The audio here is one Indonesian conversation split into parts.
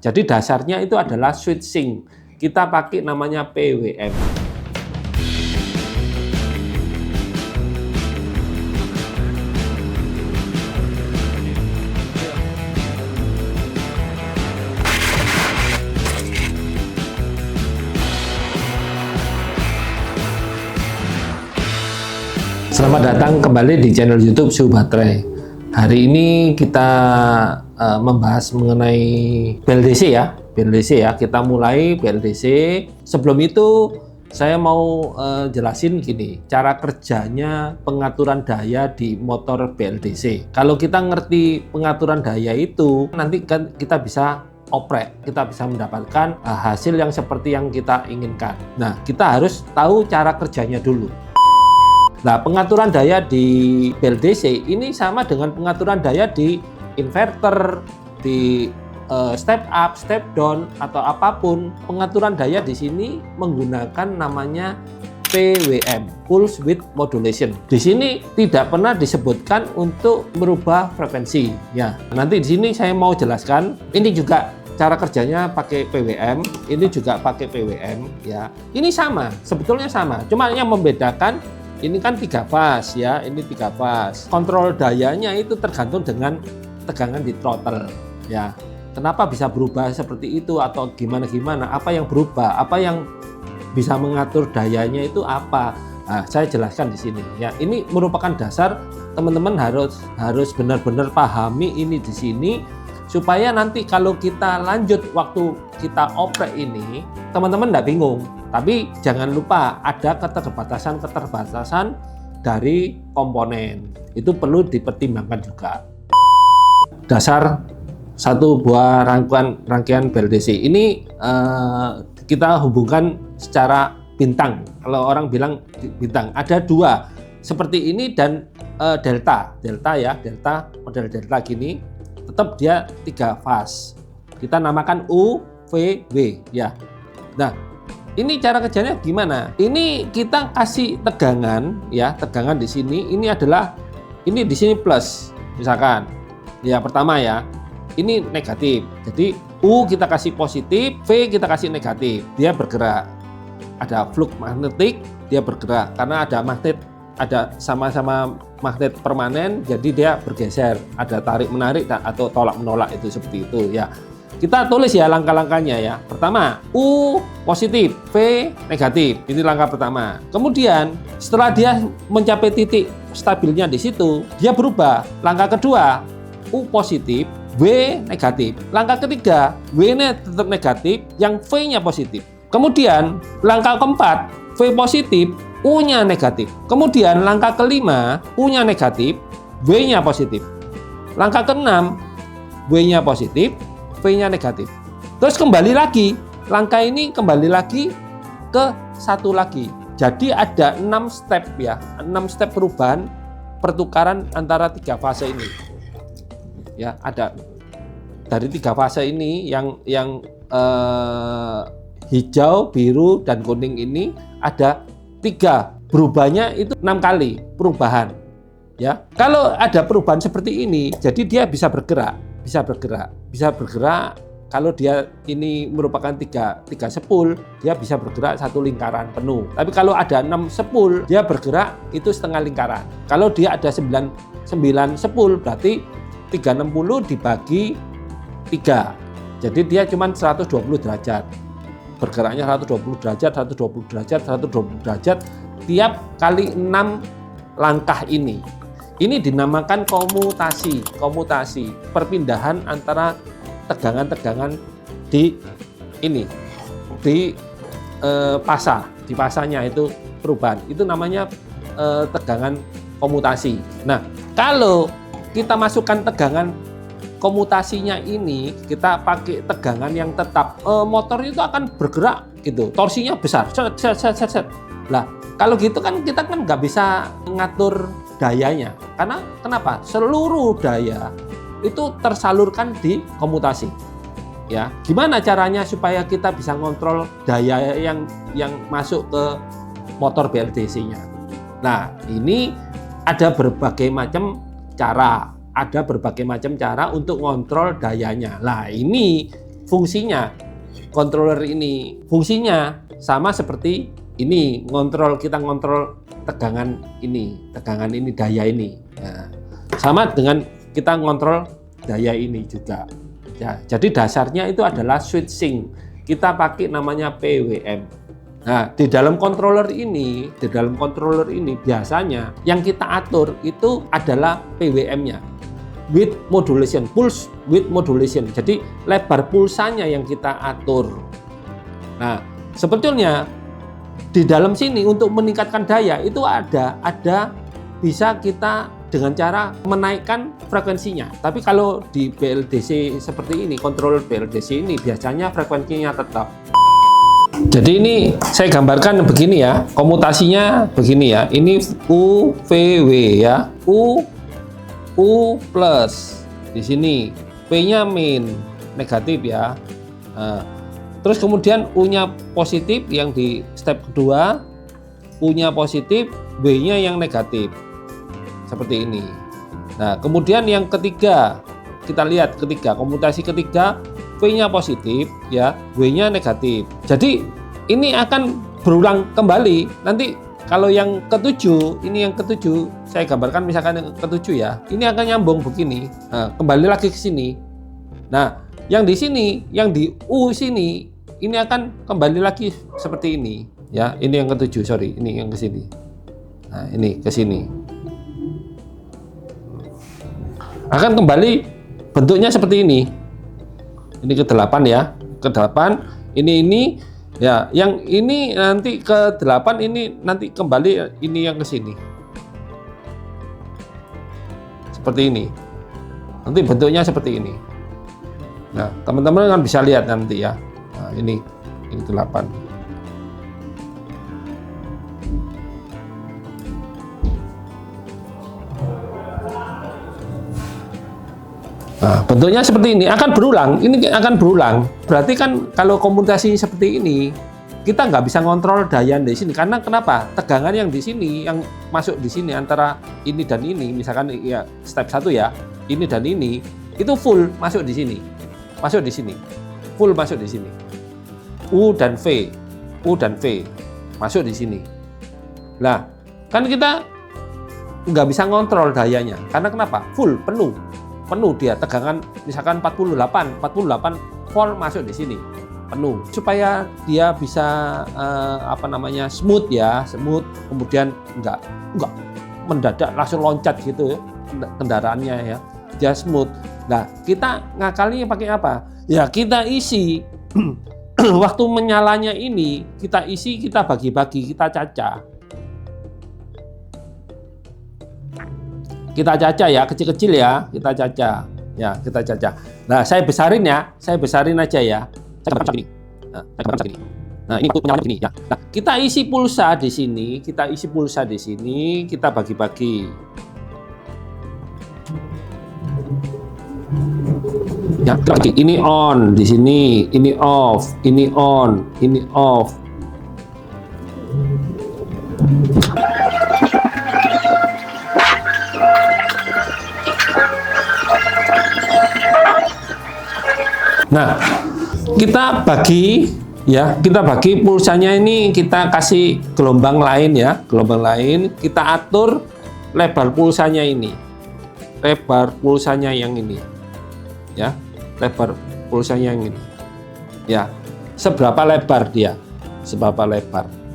Jadi dasarnya itu adalah switching. Kita pakai namanya PWM. Selamat datang kembali di channel YouTube Suhu Baterai. Hari ini kita membahas mengenai BLDC ya. Kita mulai BLDC. Sebelum itu saya mau jelasin gini, cara kerjanya pengaturan daya di motor BLDC. Kalau kita ngerti pengaturan daya itu, nanti kan kita bisa oprek, kita bisa mendapatkan hasil yang seperti yang kita inginkan. Nah, kita harus tahu cara kerjanya dulu. Nah, pengaturan daya di BLDC ini sama dengan pengaturan daya di inverter, di step up, step down, atau apapun. Pengaturan daya di sini menggunakan namanya PWM, Pulse Width Modulation. Di sini tidak pernah disebutkan untuk merubah frekuensi. Ya, nanti di sini saya mau jelaskan. Ini juga cara kerjanya pakai PWM, ini juga pakai PWM. Ya, ini sama, sebetulnya sama. Cuma yang membedakan, ini kan 3 fase ya, ini 3 fase. Kontrol dayanya itu tergantung dengan tegangan di throttle ya. Kenapa bisa berubah seperti itu atau gimana? Apa yang berubah? Apa yang bisa mengatur dayanya itu apa? Nah, saya jelaskan di sini ya. Ini merupakan dasar, teman-teman harus benar-benar pahami ini di sini supaya nanti kalau kita lanjut waktu kita oprek ini, teman-teman nggak bingung. Tapi jangan lupa ada keterbatasan dari komponen. Itu perlu dipertimbangkan juga. Dasar satu buah rangkaian BLDC ini kita hubungkan secara bintang. Kalau orang bilang bintang, ada 2 seperti ini dan delta model delta gini. Tetap dia 3 fase. Kita namakan U, V, W ya. Nah, ini cara kerjanya gimana? Ini kita kasih tegangan ya, tegangan di sini. Ini di sini plus, misalkan. Ya, pertama ya. Ini negatif. Jadi U kita kasih positif, V kita kasih negatif. Dia bergerak. Ada flux magnetik, dia bergerak karena ada magnet, ada sama-sama magnet permanen, jadi dia bergeser. Ada tarik menarik atau tolak menolak, itu seperti itu ya. Kita tulis ya langkah-langkahnya ya. Pertama, U positif, V negatif. Ini langkah pertama. Kemudian setelah dia mencapai titik stabilnya di situ, dia berubah. Langkah kedua, U positif, W negatif. Langkah ketiga, W-nya tetap negatif, yang V-nya positif. Kemudian langkah keempat, V positif, U-nya negatif. Kemudian langkah kelima, U-nya negatif, W-nya positif. Langkah keenam, W-nya positif, V-nya negatif. Terus kembali lagi, langkah ini kembali lagi ke satu lagi. Jadi ada 6 step ya, 6 step perubahan pertukaran antara 3 fase ini. Ya, ada dari 3 fase ini yang hijau, biru, dan kuning ini ada 3. Berubahnya itu 6 kali perubahan. Ya, kalau ada perubahan seperti ini, jadi dia bisa bergerak. Kalau dia ini merupakan 3 sepul, dia bisa bergerak 1 lingkaran penuh. Tapi kalau ada 6 sepul, dia bergerak itu setengah lingkaran. Kalau dia ada 9 sepul, berarti 360 dibagi 3. Jadi dia cuma 120 derajat. Bergeraknya 120 derajat tiap kali 6 langkah ini. Ini dinamakan komutasi, perpindahan antara tegangan-tegangan di pasanya itu perubahan. Itu namanya tegangan komutasi. Nah, kalau kita masukkan tegangan komutasinya ini, kita pakai tegangan yang tetap, motor itu akan bergerak gitu, torsinya besar. Lah, kalau gitu kan kita kan nggak bisa mengatur dayanya. Karena kenapa? Seluruh daya itu tersalurkan di komutasi. Ya, gimana caranya supaya kita bisa ngontrol daya yang masuk ke motor BLDC-nya? Nah, ini ada berbagai macam cara. Ada berbagai macam cara untuk ngontrol dayanya. Nah, ini fungsinya controller ini, fungsinya sama seperti ini, kita ngontrol tegangan ini, daya ini. Nah, sama dengan kita ngontrol daya ini juga. Ya, jadi dasarnya itu adalah switching. Kita pakai namanya PWM. Nah, di dalam controller ini biasanya yang kita atur itu adalah PWM-nya. Width modulation, pulse width modulation. Jadi lebar pulsanya yang kita atur. Nah, sebetulnya di dalam sini untuk meningkatkan daya itu ada bisa kita dengan cara menaikkan frekuensinya. Tapi kalau di BLDC seperti ini, controller BLDC ini biasanya frekuensinya tetap. Jadi ini saya gambarkan begini ya, komutasinya begini ya. Ini UVW ya, U plus di sini, P-nya min negatif ya. Nah, terus kemudian U-nya positif yang di step kedua, U-nya positif, W-nya yang negatif. Seperti ini. Nah, kemudian yang ketiga, kita lihat komutasi ketiga, V-nya positif ya, W-nya negatif. Jadi ini akan berulang kembali. Nanti kalau yang ketujuh, saya gambarkan misalkan yang ketujuh ya, ini akan nyambung begini. Nah, kembali lagi ke sini. Nah, yang di sini, yang di U sini, ini akan kembali lagi seperti ini. Ya, ini yang ketujuh, ini yang ke sini. Nah, ini ke sini. Akan kembali bentuknya seperti ini. Ini ke-8 ya, ke-8. Ini ya, yang ini nanti ke-8, ini nanti kembali ini yang ke sini. Seperti ini. Nanti bentuknya seperti ini. Nah, teman-teman kan bisa lihat nanti ya. Nah, ini 8. Nah, bentuknya seperti ini, akan berulang. Ini akan berulang. Berarti kan kalau komutasi seperti ini, kita nggak bisa ngontrol daya di sini. Karena kenapa? Tegangan yang di sini, yang masuk di sini antara ini dan ini, misalkan ya step 1 ya, ini dan ini, itu full masuk di sini. Masuk di sini. Full masuk di sini. U dan V masuk di sini. Nah, kan kita nggak bisa ngontrol dayanya. Karena kenapa? Full, penuh dia, tegangan misalkan 48 volt masuk di sini penuh, supaya dia bisa smooth, kemudian enggak mendadak langsung loncat gitu kendaraannya ya, dia smooth. Nah, kita ngakalinya pakai apa ya, kita isi waktu menyalanya ini kita isi, kita bagi-bagi, kita cacah ya, kecil-kecil ya, kita cacah. Nah, saya besarin aja ya. Saya gambarkan segini. Nah, ini untuk penyalaannya begini ya. Nah, kita isi pulsa di sini, kita bagi-bagi. Ya, ini on di sini, ini off, ini on, ini off. Nah, kita bagi pulsanya ini, kita kasih gelombang lain ya, kita atur lebar pulsanya ini, yang ini ya, ya, seberapa lebar dia,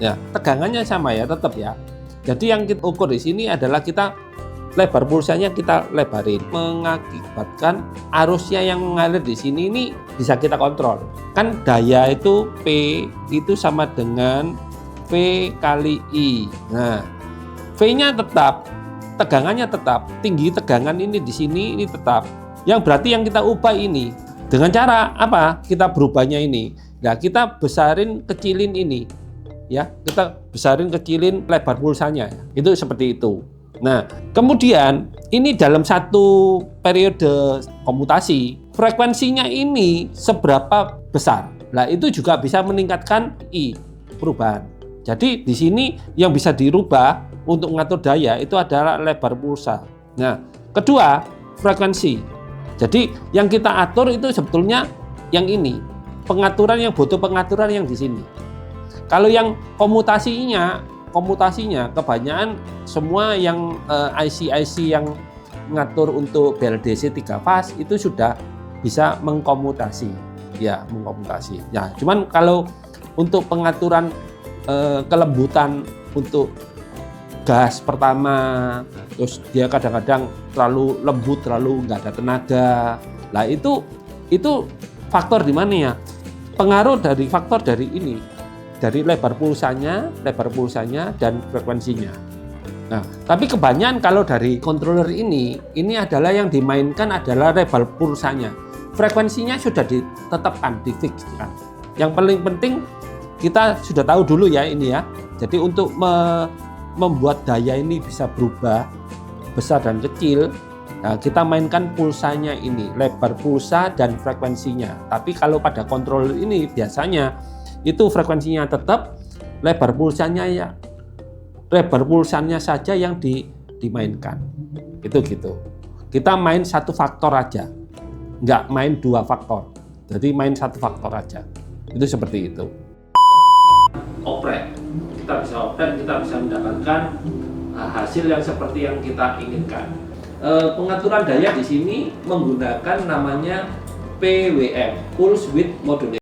ya, tegangannya sama ya, tetap ya. Jadi yang kita ukur di sini adalah kita lebar pulsanya kita lebarin, mengakibatkan arusnya yang mengalir di sini ini bisa kita kontrol. Kan daya itu P itu sama dengan V kali I. Nah, V-nya tetap, tegangannya tetap, tinggi tegangan ini di sini ini tetap. Yang berarti yang kita ubah ini dengan cara apa? Kita berubahnya ini. Nah, kita besarin kecilin ini. Ya, kita besarin kecilin lebar pulsanya. Itu seperti itu. Nah, kemudian ini dalam satu periode komutasi, frekuensinya ini seberapa besar. Nah, itu juga bisa meningkatkan I, perubahan. Jadi di sini yang bisa dirubah untuk mengatur daya itu adalah lebar pulsa. Nah, kedua, frekuensi. Jadi yang kita atur itu sebetulnya yang ini, pengaturan yang butuh pengaturan yang di sini. Kalau yang komutasinya kebanyakan semua yang IC yang mengatur untuk BLDC 3 fase itu sudah bisa mengkomutasi. Ya, mengkomutasi. Ya, cuman kalau untuk pengaturan kelembutan untuk gas pertama, terus dia kadang-kadang terlalu lembut, terlalu nggak ada tenaga. Nah, itu faktor di mana ya? Pengaruh dari faktor dari ini, dari lebar pulsanya dan frekuensinya. Nah, tapi kebanyakan kalau dari controller ini adalah yang dimainkan adalah lebar pulsanya. Frekuensinya sudah ditetapkan, difixkan. Yang paling penting kita sudah tahu dulu ya ini ya. Jadi untuk membuat daya ini bisa berubah besar dan kecil, nah, kita mainkan pulsanya ini, lebar pulsa dan frekuensinya. Tapi kalau pada controller ini biasanya itu frekuensinya tetap, lebar pulsanya saja yang dimainkan. Itu gitu. Kita main satu faktor aja, nggak main 2 faktor. Jadi main satu faktor aja. Itu seperti itu. Oprek, kita bisa mendapatkan hasil yang seperti yang kita inginkan. Pengaturan daya di sini menggunakan namanya PWM, Pulse Width Modulation.